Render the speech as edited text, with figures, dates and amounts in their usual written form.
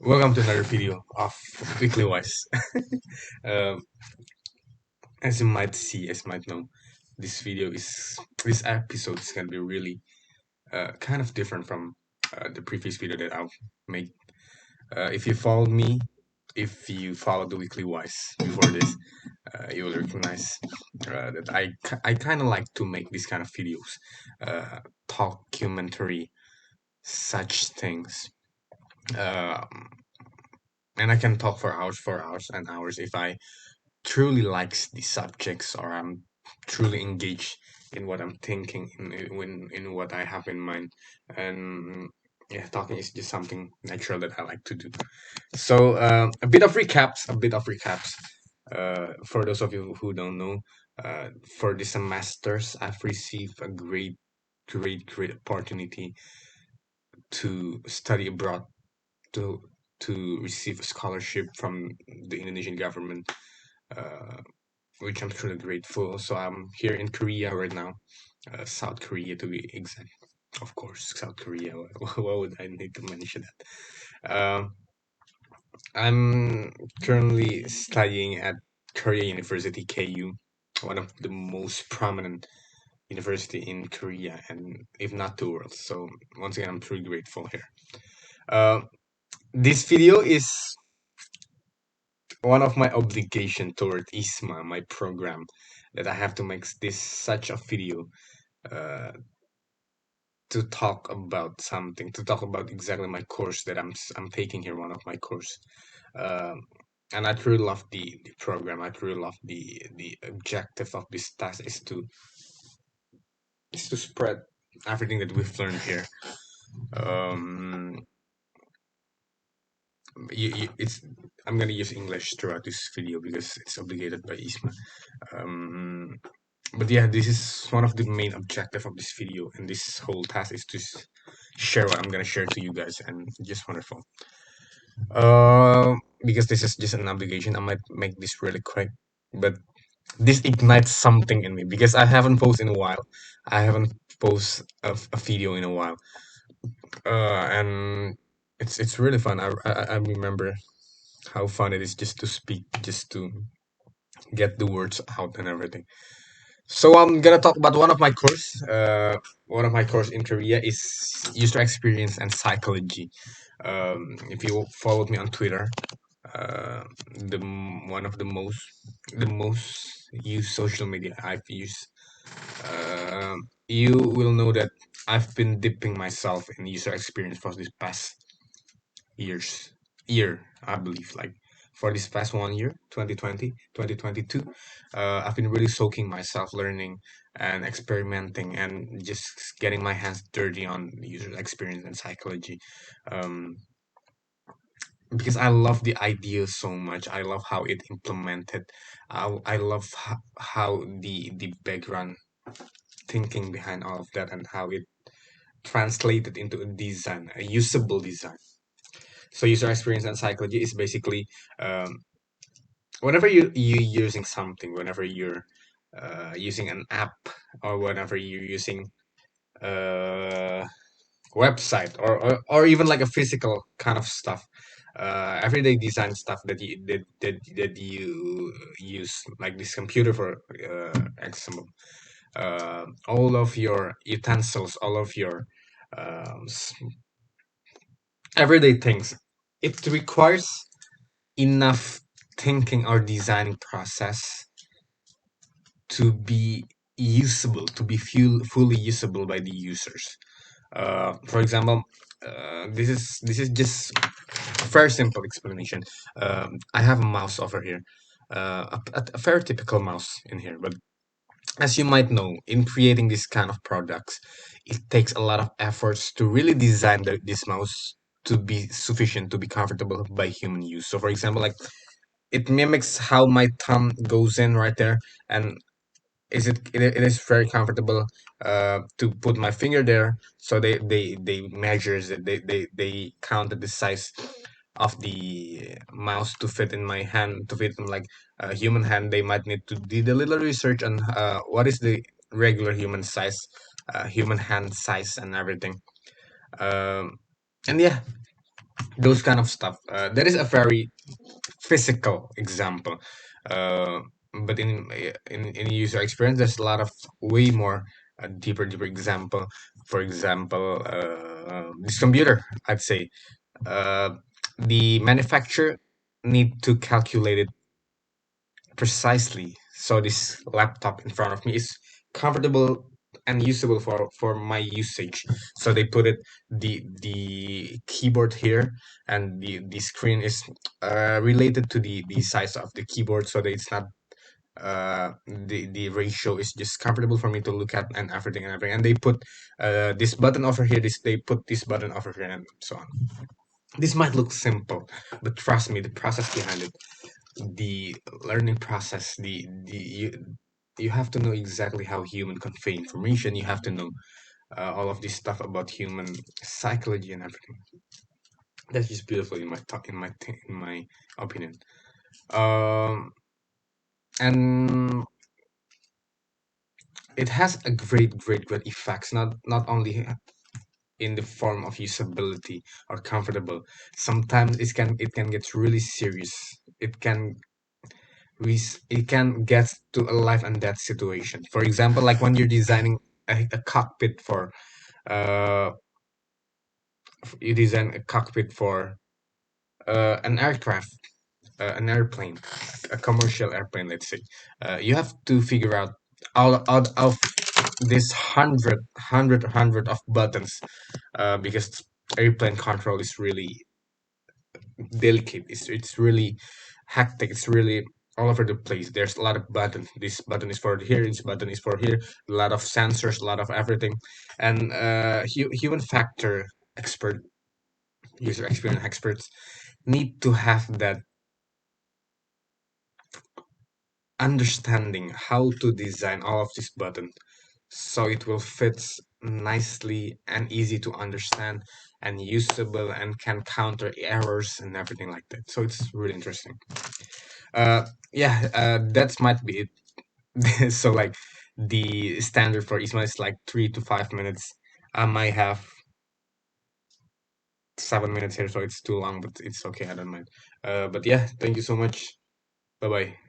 Welcome to another video of Weekly Wise. um, as you might see, as you might know, this episode is gonna be really kind of different from the previous video that I've made. If you followed me, if you followed the Weekly Wise before this, you will recognize that I kind of like to make these kind of videos, documentary such things. Um, and I can talk for hours and hours if I truly likes the subjects or I'm truly engaged in what I'm thinking in what I have in mind. And yeah, talking is just something natural that I like to do. So a bit of recaps. For those of you who don't know, for the semesters I've received a great opportunity to study abroad, to receive a scholarship from the Indonesian government, uh, which I'm truly grateful. So I'm here in Korea right now, South Korea to be exact. Of course, South Korea. Why would I need to mention that? I'm currently studying at Korea University KU, one of the most prominent university in Korea, and if not the world. So once again, I'm truly grateful here. Uh, this video is one of my obligation toward IISMA, my program, that I have to make this such a video uh, to talk about something, to talk about exactly my course that I'm taking here, one of my course. Um, and I truly love the program. I truly love the objective of this task is to spread everything that we've learned here. Um, it's I'm gonna use English throughout this video because it's obligated by ISMA. Um, but yeah, this is one of the main objective of this video, and this whole task is to share what I'm gonna share to you guys, and just wonderful. Because this is just an obligation, I might make this really quick, but this ignites something in me because I haven't posted in a while. I haven't posted a video in a while, and it's really fun. I remember how fun it is just to speak, just to get the words out and everything. So I'm gonna talk about one of my course. One of my course in Korea is user experience and psychology. If you followed me on Twitter, uh, one of the most used social media I've used, you will know that I've been dipping myself in user experience for this past years year, I believe, like for this past 1 year, 2020, 2022. I've been really soaking myself, learning and experimenting and just getting my hands dirty on user experience and psychology, um, because I love the idea so much. I love how it implemented. I love how the background thinking behind all of that, and how it translated into a design, a usable design. So user experience and psychology is basically, um, whenever you using something, whenever you're using an app, or whenever you're using a website, or even like a physical kind of stuff, everyday design stuff that you use, like this computer for example, all of your utensils, all of your um, s- everyday things, it requires enough thinking or designing process to be usable, to be fully usable by the users. For example, this is just a very simple explanation. I have a mouse over here, a very typical mouse in here, but as you might know, in creating this kind of products, it takes a lot of efforts to really design this mouse to be sufficient, to be comfortable by human use. So, for example, like it mimics how my thumb goes in right there, and it is very comfortable to put my finger there. So they measures it, they counted the size of the mouse to fit in my hand, to fit in like a human hand. They might need to do the little research on what is the regular human size, human hand size and everything. um, and yeah, those kind of stuff. That is a very physical example, uh, but in user experience, there's a lot of way more deeper example. For example, this computer, I'd say, uh, the manufacturer need to calculate it precisely. So this laptop in front of me is comfortable and usable for my usage. So they put it the keyboard here, and the screen is related to the size of the keyboard, so that it's not the ratio is just comfortable for me to look at, and everything, and they put this button over here, they put this button over here, and so on. This might look simple, but trust me, the process behind it, the learning process, the you have to know exactly how human convey information. You have to know all of this stuff about human psychology and everything. That's just beautiful in my in my opinion. Um, and it has a great effects. Not only in the form of usability or comfortable. Sometimes it can get really serious. It can get to a life and death situation. For example, like when you're designing a cockpit for uh you design a cockpit for an aircraft, an airplane, a commercial airplane, let's say. You have to figure out of this hundred of buttons, because airplane control is really delicate. It's really hectic. It's really all over the place. There's a lot of buttons. This button is for here. This button is for here. A lot of sensors. A lot of everything. And human factor expert, user experience experts need to have that understanding how to design all of these buttons so it will fit nicely and easy to understand and usable and can counter errors and everything like that. So it's really interesting. Yeah, that might be it. So like the standard for ISMA is like 3 to 5 minutes. I might have 7 minutes here, so it's too long, but it's okay. I don't mind. But yeah, thank you so much. Bye bye.